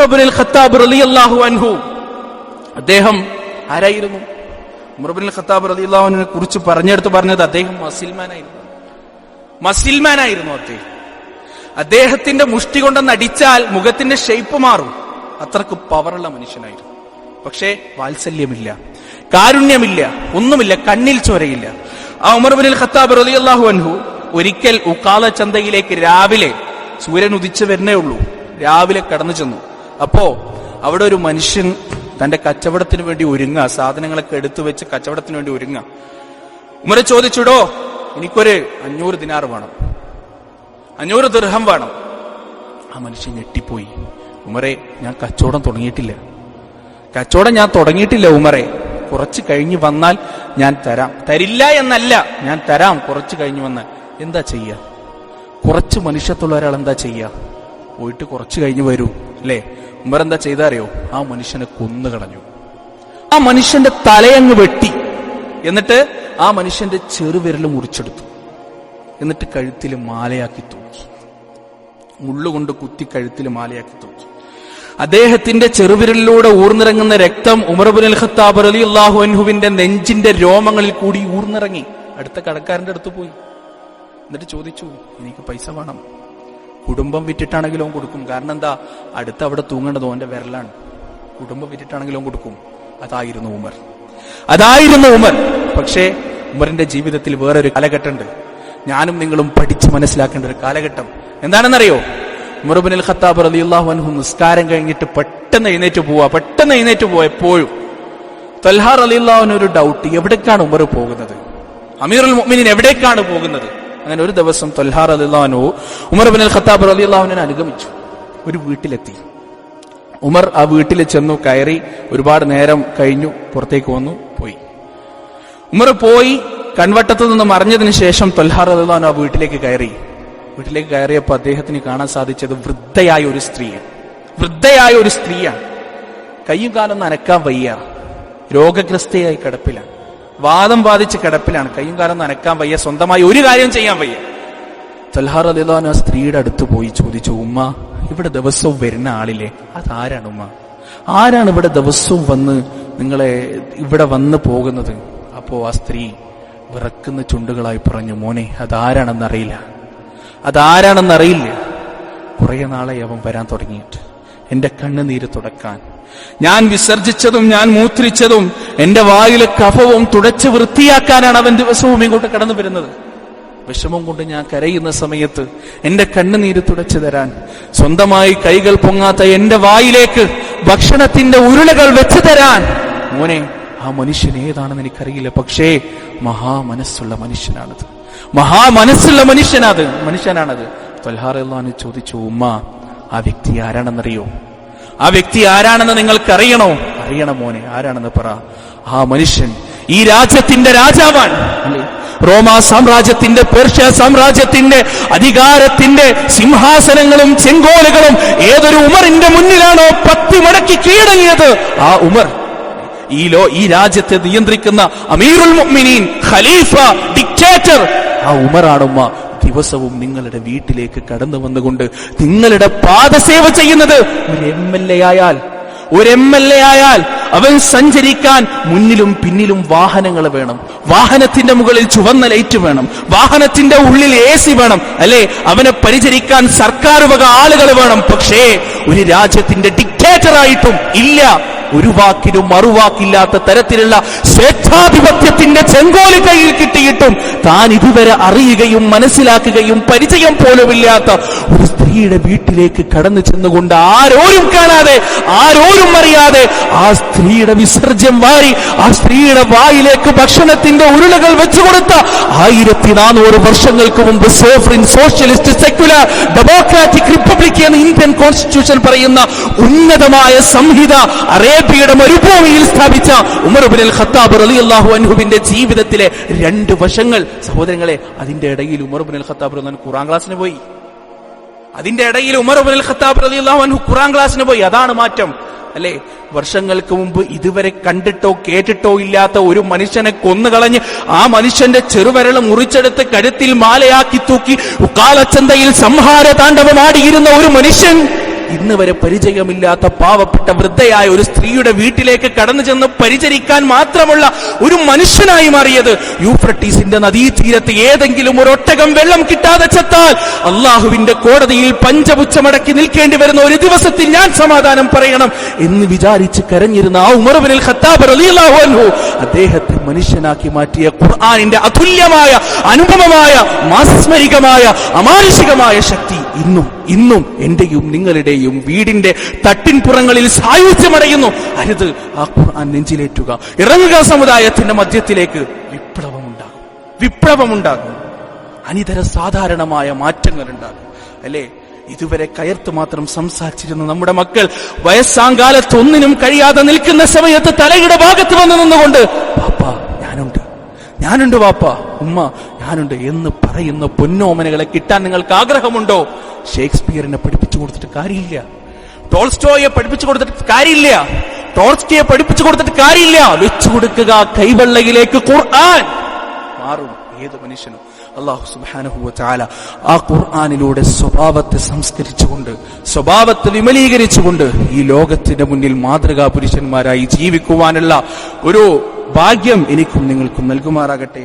ഉമർ ഇബ്നുൽ Khattab റളിയല്ലാഹു അൻഹു, അദ്ദേഹം ആരായിരുന്നു? ഉമർ ഇബ്നുൽ ഖത്താബ് റളിയല്ലാഹു അൻഹുവിനെ കുറിച്ച് പറഞ്ഞത് അദ്ദേഹം മസിൽമാനായിരുന്നു. അദ്ദേഹത്തിന്റെ മുഷ്ടി കൊണ്ടെന്ന് അടിച്ചാൽ മുഖത്തിന്റെ ഷേപ്പ് മാറും. അത്രക്ക് പവറുള്ള മനുഷ്യനായിരുന്നു. പക്ഷേ വാത്സല്യമില്ല, കാരുണ്യമില്ല, ഒന്നുമില്ല, കണ്ണിൽ ചോരയില്ല. ആ ഉമർ ഇബ്നുൽ ഖത്താബ് റളിയല്ലാഹു അൻഹു ഒരിക്കൽ ഉഖാല ചന്തയിലേക്ക് രാവിലെ സൂര്യൻ ഉദിച്ചു വരുന്നേ ഉള്ളൂ, രാവിലെ കടന്നു ചെന്നു. അപ്പോ അവിടെ ഒരു മനുഷ്യൻ തന്റെ കച്ചവടത്തിന് വേണ്ടി ഒരുങ്ങുക, സാധനങ്ങളൊക്കെ എടുത്തു വെച്ച് കച്ചവടത്തിന് വേണ്ടി ഒരുങ്ങുക. ഉമർ ചോദിച്ചുടോ, എനിക്കൊരു 500 ദിനാർ വേണം, 500 ദിർഹം വേണം. ആ മനുഷ്യൻ ഞെട്ടിപ്പോയി. ഉമറെ, ഞാൻ കച്ചവടം തുടങ്ങിയിട്ടില്ല ഉമറെ, കുറച്ച് കഴിഞ്ഞ് വന്നാൽ ഞാൻ തരാം. തരില്ല എന്നല്ല, ഞാൻ തരാം കുറച്ച് കഴിഞ്ഞ് വന്നാൽ. എന്താ ചെയ്യാ? കുറച്ച് മനുഷ്യത്തുള്ള ഒരാൾ എന്താ ചെയ്യാ? പോയിട്ട് കുറച്ച് കഴിഞ്ഞ് വരൂ അല്ലേ? ഉമർ എന്താ ചെയ്താ അറിയോ? ആ മനുഷ്യനെ കൊന്നുകളഞ്ഞു. ആ മനുഷ്യന്റെ തലയങ്ങ് വെട്ടി, എന്നിട്ട് ആ മനുഷ്യന്റെ ചെറുവിരൽ മുറിച്ചെടുത്തു, എന്നിട്ട് കഴുത്തിൽ മാലയാക്കി തൂക്കി, മുള്ളുകൊണ്ട് കുത്തി കഴുത്തിൽ മാലയാക്കി തൂക്കി. അദ്ദേഹത്തിന്റെ ചെറുവിരലിലൂടെ ഊർന്നിറങ്ങുന്ന രക്തം ഉമർ ഇബ്നുൽ ഖത്താബ് റളിയല്ലാഹു അൻഹുവിന്റെ നെഞ്ചിന്റെ രോമങ്ങളിൽ കൂടി ഊർന്നിറങ്ങി. അടുത്ത കടക്കാരന്റെ അടുത്ത് പോയി, എന്നിട്ട് ചോദിച്ചു, എനിക്ക് പൈസ വേണം. കുടുംബം വിറ്റിട്ടാണെങ്കിലും കൊടുക്കും. കാരണം എന്താ? അടുത്ത് അവിടെ തൂങ്ങേണ്ടത് ഓന്റെ വിരലാണ്. കുടുംബം വിറ്റിട്ടാണെങ്കിലും കൊടുക്കും. അതായിരുന്നു ഉമർ. പക്ഷേ ഉമറിന്റെ ജീവിതത്തിൽ വേറൊരു കാലഘട്ടമുണ്ട്. ഞാനും നിങ്ങളും പഠിച്ച് മനസ്സിലാക്കേണ്ട ഒരു കാലഘട്ടം എന്താണെന്നറിയോ? ഉമർ ഇബ്നുൽ ഖത്താബ് റളിയല്ലാഹു അൻഹു നിസ്കാരം കഴിഞ്ഞിട്ട് പെട്ടെന്ന് എഴുന്നേറ്റ് പോവാ. എപ്പോഴും തൽഹ റളിയല്ലാഹു അൻഹു ഒരു ഡൗട്ട്, എവിടേക്കാണ് ഉമർ പോകുന്നത്? അമീറുൽ മുഅ്മിനീൻ എവിടേക്കാണ് പോകുന്നത്? അങ്ങനെ ഒരു ദിവസം തൽഹ റളിയല്ലാഹു അൻഹു ഉമർ ഇബ്നുൽ ഖത്താബ് റളിയല്ലാഹു അൻഹുവിനെ അനുഗമിച്ചു. ഒരു വീട്ടിലെത്തി. ഉമർ ആ വീട്ടിൽ ചെന്നു, കയറി. ഒരുപാട് നേരം കഴിഞ്ഞു, പുറത്തേക്ക് വന്നു, പോയി. ഉമർ പോയി കൺവട്ടത്തു നിന്ന് മറിഞ്ഞതിന് ശേഷം തൽഹ റളിയല്ലാഹു അൻഹു ആ വീട്ടിലേക്ക് കയറിയപ്പോൾ അദ്ദേഹത്തിന് കാണാൻ സാധിച്ചത് വൃദ്ധയായ ഒരു സ്ത്രീയാണ്. കയ്യും കാലൊന്നും അനക്കാൻ വയ്യ, രോഗഗ്രസ്തയായി കിടപ്പിലാണ്, വാദം ബാധിച്ച് കിടപ്പിലാണ്. കയ്യും കാലൊന്നും അനക്കാൻ വയ്യ, സ്വന്തമായി ഒരു കാര്യം ചെയ്യാൻ വയ്യ. തൽഹ റളിയല്ലാഹു അൻഹു ആ സ്ത്രീയുടെ അടുത്ത് പോയി ചോദിച്ചു, ഉമ്മ, ഇവിടെ ദിവസവും വരുന്ന ആളില്ലേ, അതാരാണ് ഉമ്മ? ആരാണ് ഇവിടെ ദിവസവും വന്ന് നിങ്ങളെ ഇവിടെ വന്ന് പോകുന്നത്? അപ്പോ ആ സ്ത്രീ വിറക്കുന്ന ചുണ്ടുകളായി പറഞ്ഞു, മോനെ, അതാരാണെന്നറിയില്ല. കുറെ നാളായി അവൻ വരാൻ തുടങ്ങിയിട്ട്. എന്റെ കണ്ണുനീര് തുടക്കാൻ, ഞാൻ വിസർജിച്ചതും ഞാൻ മൂത്രിച്ചതും എന്റെ വായിലെ കഫവും തുടച്ച് വൃത്തിയാക്കാനാണ് അവൻ ദിവസവും ഇങ്ങോട്ട് കടന്നു വരുന്നത്. വിഷമം കൊണ്ട് ഞാൻ കരയുന്ന സമയത്ത് എന്റെ കണ്ണുനീര് തുടച്ചു തരാൻ, സ്വന്തമായി കൈകൾ പൊങ്ങാത്ത എന്റെ വായിലേക്ക് ഭക്ഷണത്തിന്റെ ഉരുളകൾ വെച്ചു തരാൻ. മോനെ, ആ മനുഷ്യൻ ഏതാണെന്ന് എനിക്കറിയില്ല, പക്ഷേ മഹാമനസ്സുള്ള മനുഷ്യനാണത്. തൽഹ റളിയല്ലാഹു അൻഹു ചോദിച്ചു, ഉമ്മ, ആ വ്യക്തി ആരാണെന്നറിയോ? ആ വ്യക്തി ആരാണെന്ന് നിങ്ങൾക്കറിയണോ? അറിയണം മോനെ, ആരാണെന്ന് പറ. ആ മനുഷ്യൻ ഈ രാജ്യത്തിന്റെ രാജാവാണ്. റോമാ സാമ്രാജ്യത്തിന്റെ, പേർഷ്യ സാമ്രാജ്യത്തിന്റെ അധികാരത്തിന്റെ സിംഹാസനങ്ങളും ചെങ്കോലുകളും ഏതൊരു ഉമറിന്റെ മുന്നിലാണോ 10 മടക്കി കീഴടങ്ങിയത്, ആ ഉമർ ഈ രാജ്യത്തെ നിയന്ത്രിക്കുന്ന അമീറുൽ മുഅ്മിനീൻ, ഖലീഫ, ഡിക്റ്റേറ്റർ, ആ ഉമറാണുമ്മ ദിവസവും നിങ്ങളുടെ വീട്ടിലേക്ക് കടന്നു വന്നുകൊണ്ട് നിങ്ങളുടെ പാദസേവ ചെയ്യുന്നത്. ഒരു എം എൽ എ ആയാൽ അവൻ സഞ്ചരിക്കാൻ മുന്നിലും പിന്നിലും വാഹനങ്ങൾ വേണം, വാഹനത്തിന്റെ മുകളിൽ ചുവന്ന ലൈറ്റ് വേണം, വാഹനത്തിന്റെ ഉള്ളിൽ AC വേണം, അല്ലെ? അവനെ പരിചരിക്കാൻ സർക്കാർ വക ആളുകൾ വേണം. പക്ഷേ ഒരു രാജ്യത്തിന്റെ ഡിക്റ്റേറ്ററായിട്ടും ഇല്ല, ഒരു വാക്കിനും മറുവാക്കില്ലാത്ത തരത്തിലുള്ള സ്വേച്ഛാധിപത്യത്തിന്റെ ചെങ്കോല് കയ്യിൽ കിട്ടിയിട്ടും താൻ ഇതുവരെ അറിയുകയും മനസ്സിലാക്കുകയും പരിചയം പോലുമില്ലാത്ത ഒരു സ്ത്രീയുടെ വീട്ടിലേക്ക് കടന്നു ചെന്നുകൊണ്ട് ആരോരും കാണാതെ, ആരോരും അറിയാതെ ആ സ്ത്രീയുടെ വിസർജ്യം വാരി ആ സ്ത്രീയുടെ വായിലേക്ക് ഭക്ഷണത്തിന്റെ ഉരുളകൾ വെച്ചുകൊടുത്ത 1400 വർഷങ്ങൾക്ക് മുമ്പ് സോഫറിൻ സോഷ്യലിസ്റ്റ് സെക്യുലർ ഡെമോക്രാറ്റിക് റിപ്പബ്ലിക് എന്ന ഇന്ത്യൻ കോൺസ്റ്റിറ്റ്യൂഷൻ പറയുന്ന ഉന്നതമായ സംഹിത അറേബ്യയുടെ മരുഭൂമിയിൽ സ്ഥാപിച്ച ഉമർ ഇബ്നുൽ ഖത്താബ് റളിയല്ലാഹു അൻഹുവിന്റെ ജീവിതത്തിലെ 2 വശങ്ങൾ. സഹോദരങ്ങളെ, അതിന്റെ ഇടയിൽ ഉമർ ഇബ്നുൽ ഖത്താബ് റളിയല്ലാഹു അൻഹു ഖുർആൻ ക്ലാസ്സിന് പോയി. അതാണ് മാറ്റം, അല്ലെ? വർഷങ്ങൾക്ക് മുമ്പ് ഇതുവരെ കണ്ടിട്ടോ കേട്ടിട്ടോ ഇല്ലാത്ത ഒരു മനുഷ്യനെ കൊന്നുകളഞ്ഞ് ആ മനുഷ്യന്റെ ചെറുവിരൽ മുറിച്ചെടുത്ത് കഴുത്തിൽ മാലയാക്കി തൂക്കി ഉക്കാലച്ചന്തയിൽ സംഹാര താണ്ഡവമാടിയിരുന്ന ഒരു മനുഷ്യൻ ഇന്ന് വരെ പരിചയമില്ലാത്ത പാവപ്പെട്ട വൃദ്ധയായ ഒരു സ്ത്രീയുടെ വീട്ടിലേക്ക് കടന്നു ചെന്ന് പരിചരിക്കാൻ മാത്രമുള്ള ഒരു മനുഷ്യനായി മാറിയത്. യൂഫ്രട്ടീസിന്റെ നദീതീരത്ത് ഏതെങ്കിലും ഒരു ഒട്ടകം വെള്ളം കിട്ടാതെ ചത്താൽ അള്ളാഹുവിന്റെ കോടതിയിൽ പഞ്ചപുച്ഛമടക്കി നിൽക്കേണ്ടി വരുന്ന ഒരു ദിവസത്തിൽ ഞാൻ സമാധാനം പറയണം എന്ന് വിചാരിച്ച് കരഞ്ഞിരുന്ന ആ ഉമർ ഇബ്നുൽ ഖത്താബ് റളിയല്ലാഹു അൻഹു അദ്ദേഹത്തെ മനുഷ്യനാക്കി മാറ്റിയ ഖുർആനിന്റെ അതുല്യമായ അനുപമമായ മാസ്മരികമായ അമാനുഷികമായ ശക്തി ഇന്നും എന്റെയും നിങ്ങളുടെയും വീടിന്റെ തട്ടിൻപുറങ്ങളിൽ സായുജ്യമടയുന്നു. അരുത്, ആ ഖുർആൻ നെഞ്ചിലേറ്റുക. ഇറങ്ങുക സമുദായത്തിന്റെ മധ്യത്തിലേക്ക്. വിപ്ലവമുണ്ടാകും. അനിതര സാധാരണമായ മാറ്റങ്ങൾ ഉണ്ടാകും. അല്ലേ? ഇതുവരെ കയർത്ത് മാത്രം സംസാരിച്ചിരുന്ന നമ്മുടെ മക്കൾ വയസ്സാങ്കാലത്ത് ഒന്നിനും കഴിയാതെ നിൽക്കുന്ന സമയത്ത് തലയുടെ ഭാഗത്ത് വന്നു നിന്നുകൊണ്ട് പാപ്പാ ഞാനുണ്ട് വാപ്പാ, ഉമ്മ ഞാനുണ്ട് എന്ന് പറയുന്ന പൊന്നോമനകളെ കിട്ടാൻ നിങ്ങൾക്ക് ആഗ്രഹമുണ്ടോ? ഷേക്സ്പിയറിനെ പഠിപ്പിച്ചു കൊടുത്തിട്ട് കാര്യമില്ല. ടോൾസ്റ്റോയെ പഠിപ്പിച്ചു കൊടുത്തിട്ട് കാര്യമില്ല. ടോൾസ്റ്റോയെ പഠിപ്പിച്ചു കൊടുത്തിട്ട് കാര്യമില്ല. വെച്ചു കൊടുക്കുക കൈവെള്ളയിലേക്ക്. ഖുർആൻ മാറും ഏത് മനുഷ്യനും. അല്ലാഹു സുബ്ഹാനഹു വ തആല ആ ഖുർആനിലൂടെ സ്വഭാവത്തെ സംസ്കരിച്ചുകൊണ്ട്, സ്വഭാവത്തെ വിമലീകരിച്ചുകൊണ്ട് ഈ ലോകത്തിന്റെ മുന്നിൽ മാതൃകാ പുരുഷന്മാരായി ജീവിക്കുവാനുള്ള ഒരു ഭാഗ്യം എനിക്കും നിങ്ങൾക്കും നൽകുമാറാകട്ടെ.